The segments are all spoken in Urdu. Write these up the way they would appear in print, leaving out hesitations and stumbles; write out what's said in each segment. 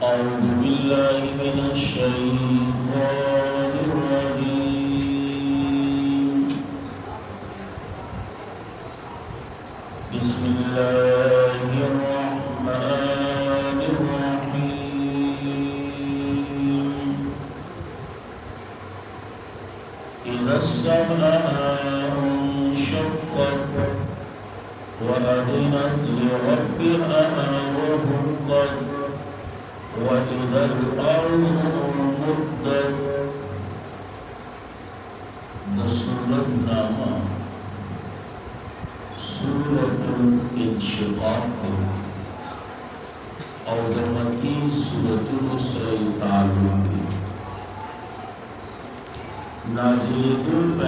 أعوذ بالله من الشيطان الرجيم. بسم الله الرحمن الرحيم. إذا السماء انشقت وأذنت لربها وحقت وإذا الأرض مدت. سورة نامہ سورة الانشقاق اور مکی سورة السر تعلق نازل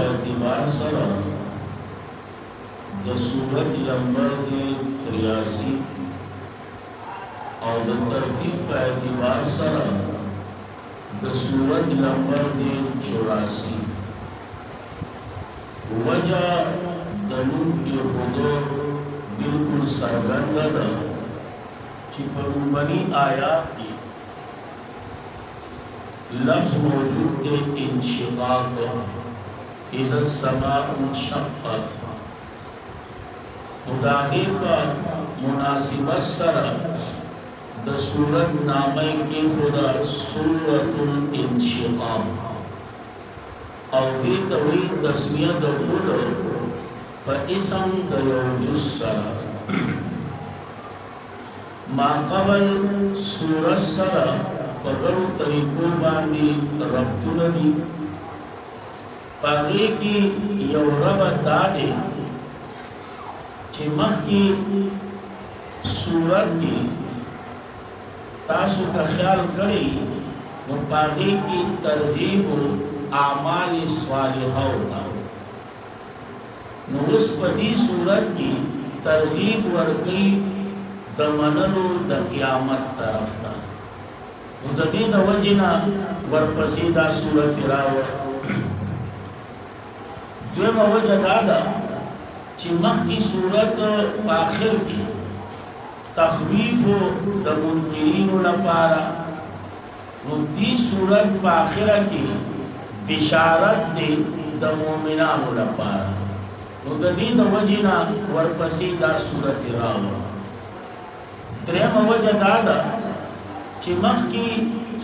اعتبار سرا سورت نمبر 83 اور ترتیب کا اعتبار سرا سورت نمبر 84 وجہ دنوں کی حضور بالکل سرگرد دا چپرمبنی آیات کی لفظ موجود ہے انشقاق اذا السماء انشقت. خداغی کا مناسبت سرا دا سورت نامے کی خدا سورت الانشقاق اور دی توی تسمیہ دا خدا فا اسم دا یوجس سرا ما قبل سورت سرا پدر طریقوں باندی ربطو ندی پاگے کی یو رب دادے چمخ کی سورت کی تاسو کا خیال کری مپاگے کی ترغیب اعمال صالحہ ہوتا نورس پدی سورت کی ترغیب ورکی دمنلو دا قیامت طرف تا مددی دا وجنا ورپسی دا سورت راوت. دویم وجہ دادا چمخ کی صورت آخر کی تخویف دا منکرین لپارا ندی صورت آخرہ کی بشارت دی دا مومنان لپارا ندی دا وجنا ورپسی دا صورت راو. درہم وجہ دادا چمخ کی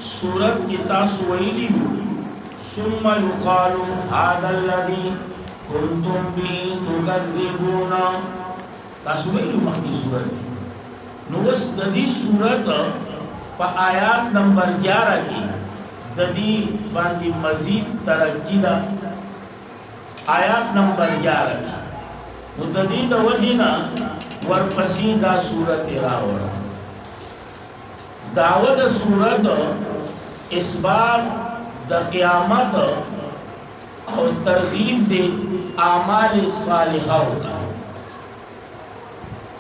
صورت کی تاسوئیلی ثم یقال هذا الذي کنتم به تکذبون. تاسوئیلی مخی صورت نوس ددی صورت پا آیات نمبر 11 کی ددی باندی مزید ترقی دا آیات نمبر 11 کی ددی دا وجنا ورپسی دا صورت راوڑا. دعوت صورت اثبات دا قیامت اور ترغیب دے اعمال صالحہ ہوتا.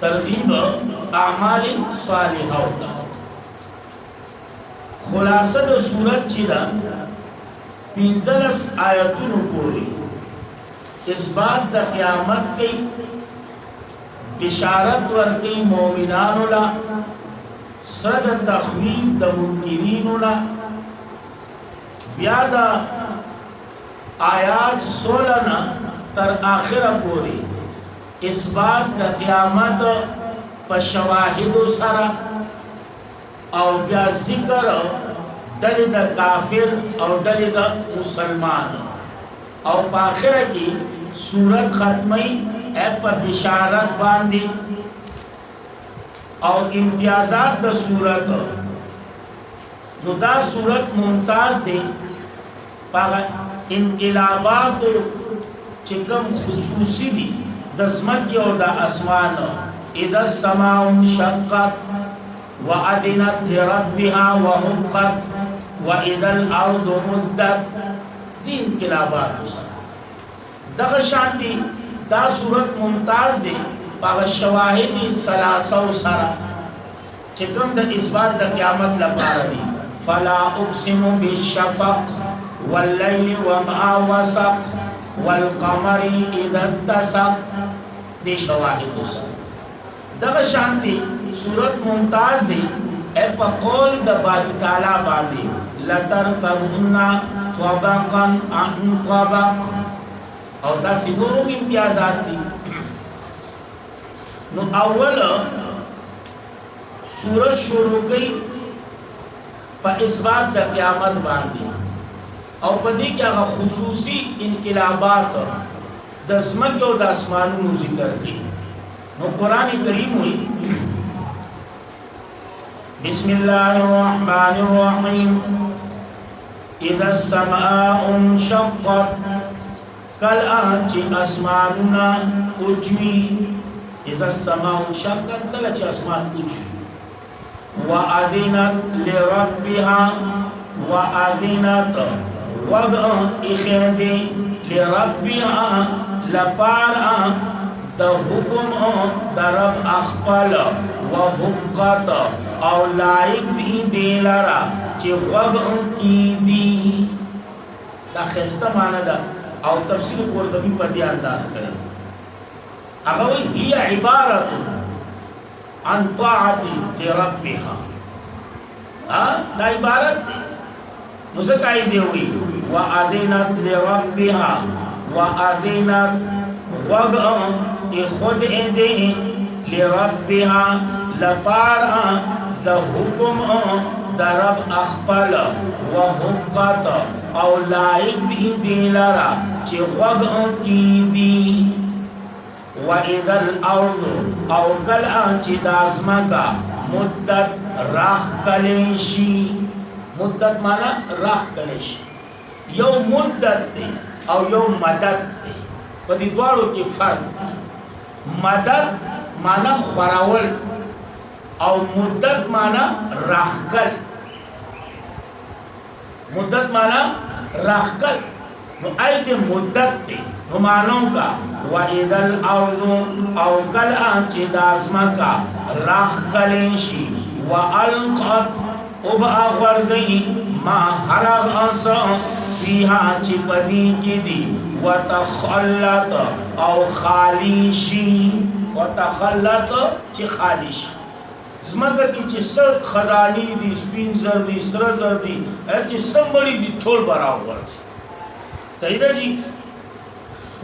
ترغیب اعمال صالحہ ہوتا. خلاصہ دا صورت چیدہ 15 آیتون پوری اثبات دا قیامت کی بشارت ورکی مومنانو لا صد تخویب دا منکرینو لا بیادا آیات 16 تر آخر پوری اثبات دا قیامت پا شواہد سرا او بیا ذکر دل دا کافر او دل دا مسلمان او پا آخر کی سورت ختمی اے پا بشارت باندی او امتیازات دا سورت نو دا سورت ممتاز دے پا انقلابات چکم خصوصی دی دزمکی اور دا اسمان اذا السماء انشقت وَأَذِنَتْ لِرَبِّهَا وَحُقَّتْ وَإِذَا الْأَرْضُ مُدَّتْ. دی انقلابات دغ شانتی دا صورت ممتاز دے پاگ شواہدی سلاسو سرا چکم دا اثبات دا قیامت لپارا دی. فَلَا أُقْسِمُ بِالشَّفَقِ وَاللَّيْلِ وَمَا وَسَقَ وَالْقَمَرِ إِذَا اتَّسَقَ. دی شواہد سرا دغ شانتی صورت ممتاز دی اے پا قول دا باری تعالی باندی لترکبنا طبقا عن طبق اور دا سنورو امتیازات دی. نو اول سورج شروع کی پا اثبات دا قیامت باندی او پا دی کیا خصوصی انقلابات دا زمک و دا اسمانونو ذکر کی. نو قرآن کریم ہوئی بسم اللہ الرحمن الرحیم اذا السماء انشقت کل آنچی اسماننا اجوی اذا السماء انشقت کل آنچی اسمان اجوی وَأَذِنَتْ لِرَبِّهَا وَأَذِنَتْ وَقْعَ اِخِدِ لِرَبِّهَا لَپَارَ دا حکم دا رب اخپل وحقت او لائق دی دیلارا چی وقع کی دی. دا خیستا معنی دا او تفسیر قرطبی پا دی انداز کرن اگوی ہی عبارت عن طاعت لربها. دا عبارت دی نسکائی سے ہوئی وَأَذِنَتْ لِرَبِّهَا وَأَذِنَتْ وَقْعَ خود دے لربها لپارا دا حکم دا رب اخپل وحقت او لائق دی دیلارا چی وقع کی دی. وَإِذَا الْأَرْضُ او کل آنچی دازمکا مدت راخ کلیشی. مدت مانا راخ کلیشی. یو مدت دی او یو مدد دی پا دی دوارو کی فرق. مدد مانا خوراول او مدت مانا راخکل. مدت مانا راخکل نو ایسے مدت تے نو مانوں کا وَإِذَا الْأَرْضُ او کل آنچی دازمہ کا راخکلشی وَأَلْقَتْ ابا غرزی ما حرغ انسا فیہا چی پدی کی دی وتخلط او خالیشی. وتخلط چی خالیشی زمکہ کی چی سر خزانی دی سپین زر دی سر زر دی چی سمبڑی دی ٹھول براو ورزی. صحیح دا جی.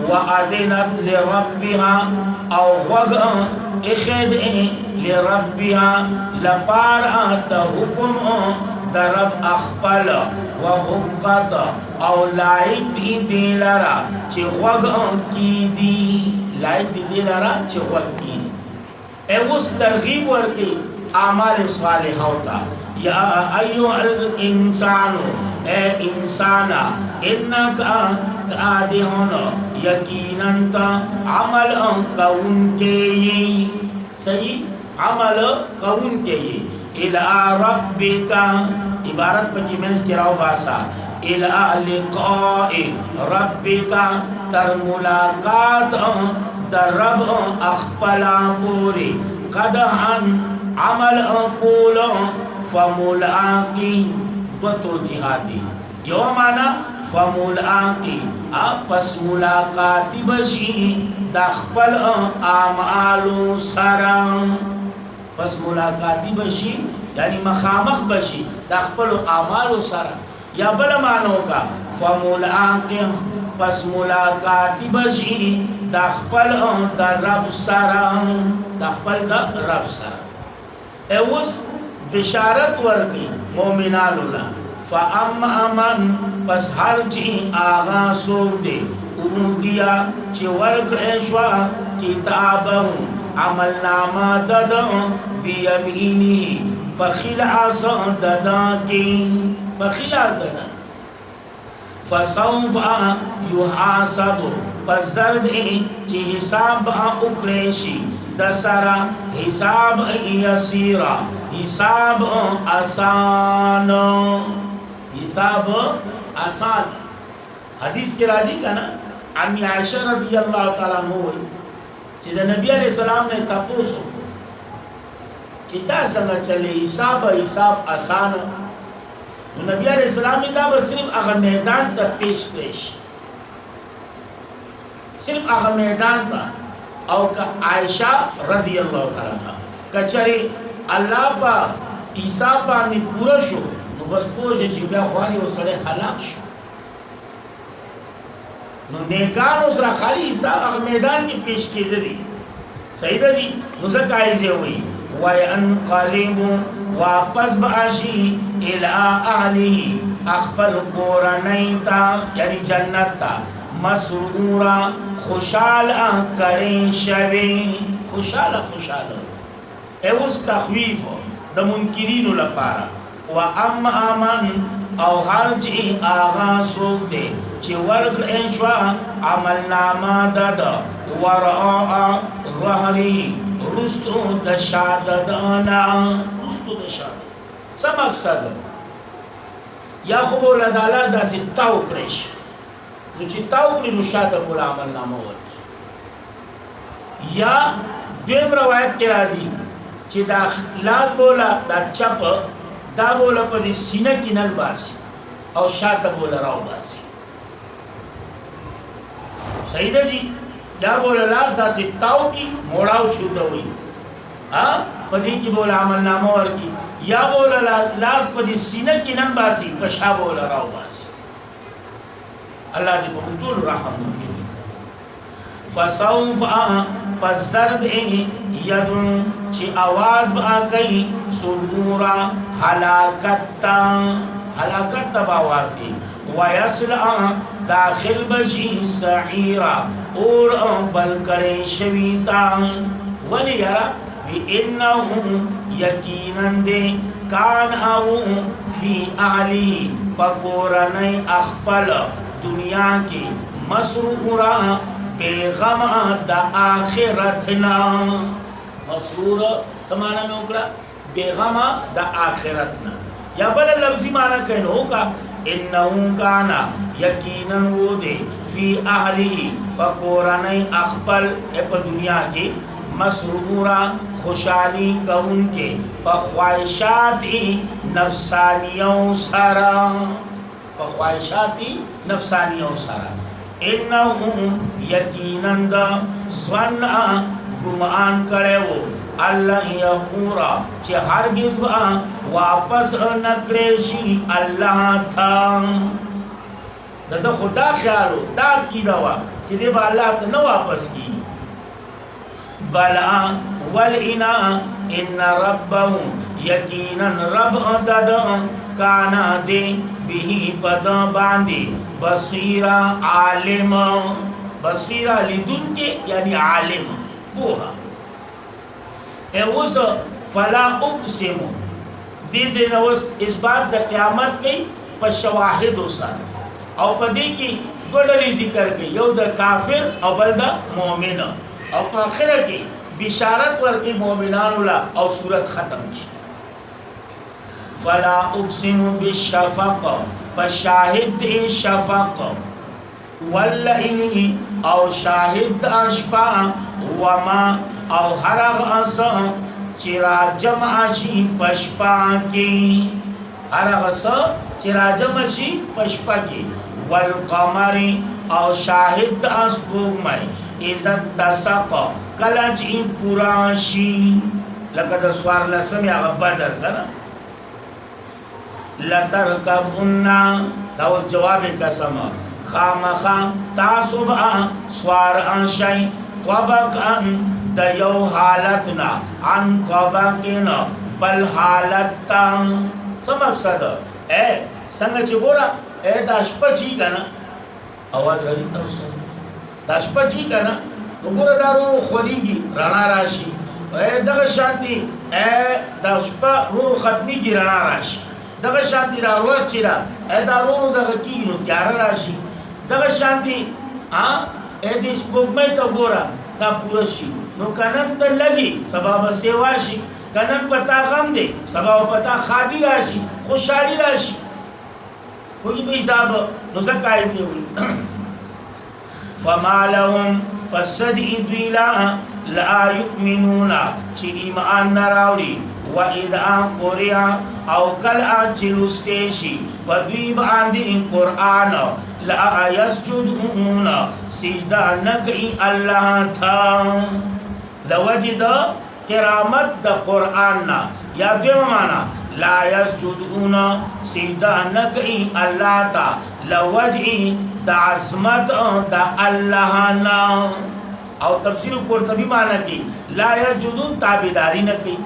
وَأَذِنَتْ لِرَبِّهَا او وَقْعَ اِخِدْ لِرَبِّهَا لپارا دا حکم دا رب اخپل وحقت او لائق دی دیلارا چی وقع کی دی. لائق دی دیلارا چی وقع کی دی. اے اس ترغیب ورکی اعمال صالحہ ہوتا. یا ایوہ الانسانو اے انسانا انکا تادہن یقیناً عمل کون کے یہ صحیح عمل کون کے یہ الى ربکا عبارت پکی منس کی راو باسا الى لقاء ربکا تر ملاقات در رب اخپلا پوری قدحن عمل قول فملاقی دوتو جہادی. یو مانا فملاقی پس ملاقاتی بشی دخپل اعمالو سرم. پس ملاقاتی بشی یعنی مخامخ بشی دخپل اعمالو سرم. یا بلا مانو کا فملاقی پس ملاقاتی بشی دخپل در رب سرم. دخپل در رب سرم. اوز بشارت ورکی مومنان اللہ فَأَمَّا مَنْ پس ہر چی آغا سوک دے اوٹیا چی ورک ایشوا کتابہم عمل نامہ ددن بیمینی پخلاص ددن کی پخلاص ددن فَسَوْفَ يُحَاسَبُ پس زرد چی حساب اکریشی دسرا حساب یسیرا حساب آسان. حساب آسان حدیث کے راضی کا نا امی عائشہ رضی اللہ تعالیٰ عنہ ہوئی چیزا نبی علیہ السلام نے تپوسو چیتا سنگا چلے حساب آسان. نبی علیہ السلام نے دا صرف اگر میدان تا پیش صرف اگر میدان تا او کا عائشہ رضی اللہ تعالیٰ عنہ کچھری اللہ پا حساب باندې پوره شو نو بس پوه چې بیا خواري او سړی هلاک شو نو نیکانو سره خالی حساب هغه میدان کې پیش کېدلی صحیح ده دي نو ځکه یې وایي وَيَنْقَلِبُ واپس باشي الى اهله اخبر کورنیتا یعنی جنت تا مسرورا خوشحال کړي شوی خوشحال اوس تخویف د منکرینو لپاره و اما امن او هر چې آغا سوک دے چې ورکړې شو عمل نامه دد ورعا ظهري رستو د شاددانا رستو د شاد څه مقصد یا خو ولدا الله داسې تاو کړش نو چې تاو کړي نو شاده په عمل نامه ورکړي یا دیم روایت کې راځي چې دا لاس بولا دا چپ دا بولا په دې سینه کې نل باسي او شاته بولا راو باسي صحیح ده جی دا بولا لاس دا چې تاو کی موړاو چوته وي ها په دې کې بولا عمل نامه ورکی یا بولا لاس په دې سینه کې نن باسي په شا بولا راو باسي الله دې په ټول رحم وکړي فسوف فزرد یدن چی آواز با کئی سرورا حلاکت باوازی ویسلع داخل بشی سعیرا اور بلکر شویتا ولی یرا بی انہو یقیناً دے کان او فی اعلی پکورنی اخپل دنیا کی مسرورا پیغام دا آخرتنا مسرور سمانا میں اکڑا پیغام دا آخرتنا یا بل لفظی مانا کہنو کا انہو کانا یقیناً وہ دے فی اہلی فقورانی اخبر اپا دنیا کی مسرورا خوشحالی کا ان کے فخواہشاتی نفسانیوں سارا انہم یقیناً دا زونا گمان کرے وہ اللہ یقورا چی ہرگز با واپس نکریشی اللہ تھا دا خدا خیالو دا کی دوا چی دے با اللہ تا نو واپس کی بلا والعنا ان ربهم یقیناً رب دد کانا دے بھی پدا باندے بصیرہ عالم بصیرہ لدن کے یعنی عالم بوہا اوس فلا اقسم دیدے نوس اس بات دا قیامت کی پا شواہد سر او پا دی کی گوڑلی ذکر کی یو دا کافر او بل دا مومن او پا آخر کی بشارت ورکی مومنان اللہ او صورت ختم کی فلا اقسم بالشفق فشاهد شفق واللئن او شاهد اشپا وما او حرغ اصا چرا جمع شی پشپا کی حرغ اصا چرا جمع شی پشپا کی والقمر او شاهد اسبوگ میں ازد تسق کلچ پراشی لکہ سوار لسمی آغا بدر کنا لترکبنا دا اس جواب قسم خامخا تاسبا سوار انشای طبقا دا یو حالتنا عن طبقنا بل حالتا سمقصد اے سنگا چی گورا اے دا شپا چی کنا آواز رضی تاوستا دا شپا چی کنا تو گورا دا رو خوریگی رنا راشی اے دا شانتی اے دا شپا رو ختمی کی رنا راشی دغه شانتی را روز چی را ادارونو دغه کی نو تیار راشي دغه شانتی ا دې سپوږمۍ ته ګوره دا پوره شي نو کنن ته لګي سبب سیوا شي کنن پتا غم دی سبب پتا خادي راشي خوشحالي راشي کوئی به حساب نو زکای دی فما لهم فسدی دویلا لا یؤمنون چې ایمان نراوړي وَإِذَا قُرِئَ او کل چلوستیشی فدوی باندی قرآن لا یسجدون سجدہ نکی اللہ تھا لوجد کرامت دا قرآن یا دوی مانا لا یسجدون سجدہ نکئی اللہ تا لوجعی دا عظمت دا اللہ نا او تفسیر قرطبی معنی کی لا یسجدون تابداری نکئی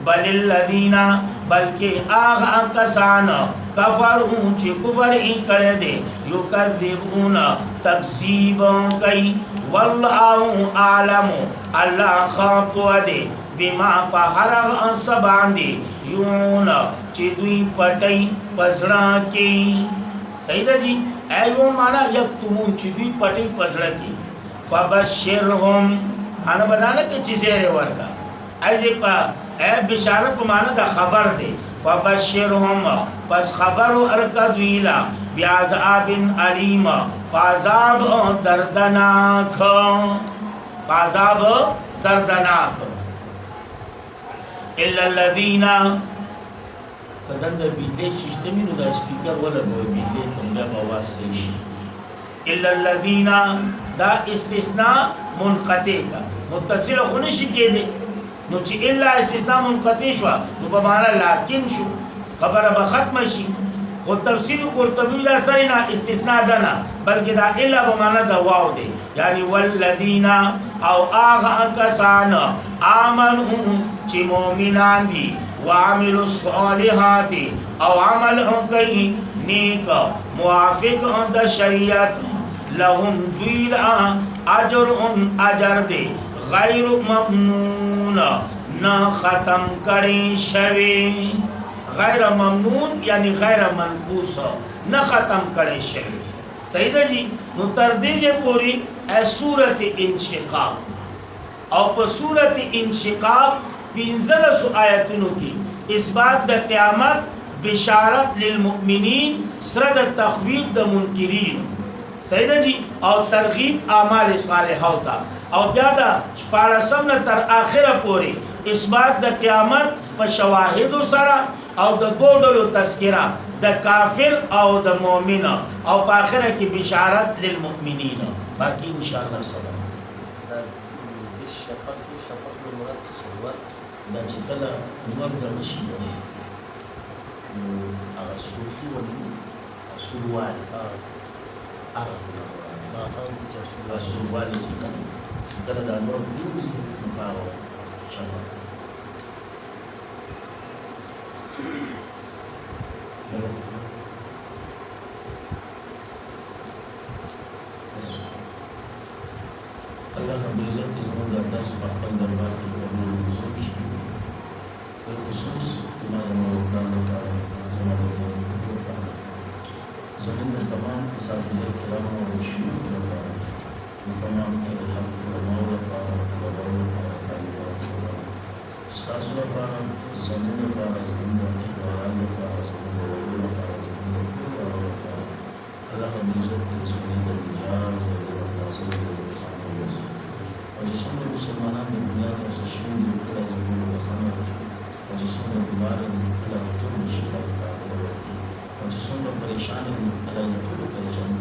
بل الذین بلکہ آغا کسان کفرون چی کفر ای کرے دے یکذبون تکذیب کئی واللہ عالم اللہ خاق دے بما پہرغ سبان دے یون چی دوی پٹی پزڑا کی صحیح ہے جی ایون مانا یکتمون چی دوی پٹی پزڑا کی فبشرهم آنا بدانا کہ چیزیں رہے ورگا ایسے پا اے بشارت پا مانا دا خبر دے فبشرهم پس خبر ارکدویلا بیعذاب علیم فعذاب دردناک فعذاب دردناک الا الذین بدن دا بیلے ششتمی نو دا سپیکر والا گوئی بیلے تم بیا بواز سے الا الذین دا استثناء منقطع کا متصل خونشی کے دے نو چی الا استثناء منقطع شوا نو بمانا لیکن شو خبر با ختم شی خود تفسیر قرطبی لا سرینا استثناء دنا بلکہ دا الا بمانا دا واو دے یعنی والذین او آغا کسان آمنون چی مومنان دی وعملوا الصالحات او عمل کئی نیک موافق دا شریعت لهم دویل اجر دے غیر ممنون نہ ختم کریں شوی غیر ممنون یعنی غیر منقوص نہ ختم کریں شوی صحیح ہے جی نو تردیجے پوری اے صورت انشقاق او پا صورت انشقاق پینزلس آیتنو کی اس بات دا قیامت بشارت للمؤمنین سرد تخویب دا منکرین صحیح ہے جی او ترغیب اعمال صالحہ ہوتا او بیادا چپاڑا سمنا تر آخر پوری اس بات دا قیامت پا شواہد سرا او دا گوڑلو تذکرہ دا کافر او دا مومن او پا آخر کی بشارت للمؤمنین باقی انشاءاللہ صدا دا چکلا نور دا مشید اگر سوکی ولی سروال سروال چکلا چکلا دا نور دیوز نپاو شما اللہ رب العزت زمان دا درس پاکن دربار کی قبول نزول کی بالخصوص امام مولانا تعالی زمان زمین تمام اساتذہ کرام اور شیوخ کرام تمام الحق علماء استاذ کرام زمین کرام زمین احوال کرام زمین اللہ رب العزت زمین دنیا وجسم المسلمان من دنیا کا سشین کلا زمین وخمر وجسم بیمار کلا طول شفا وجسم پریشان کلا طول پریشان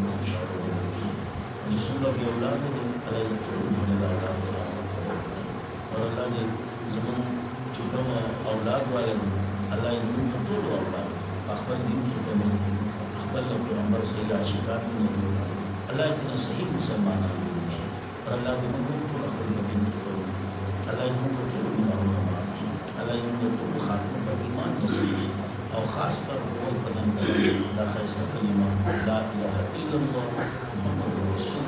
وجسم اولاد کلا طول من اولاد اور اللہ نے زمین چکم اولاد والے اللہ زمین طول اولاد اخبر دین کی تمام اخبر پیغمبر صلی عاشقات میں اللہ اتنا صحیح مسلمان اور اللہ کے حکم کو اپنے نبی کو اللہ کے حکم کو گناہوں معاف کی اللہ کے حکم کو خاتمہ پر ایمان نصیب اور خاص کر بہت پسند کرے لا خیصہ کلمہ لا الہ الا اللہ محمد رسول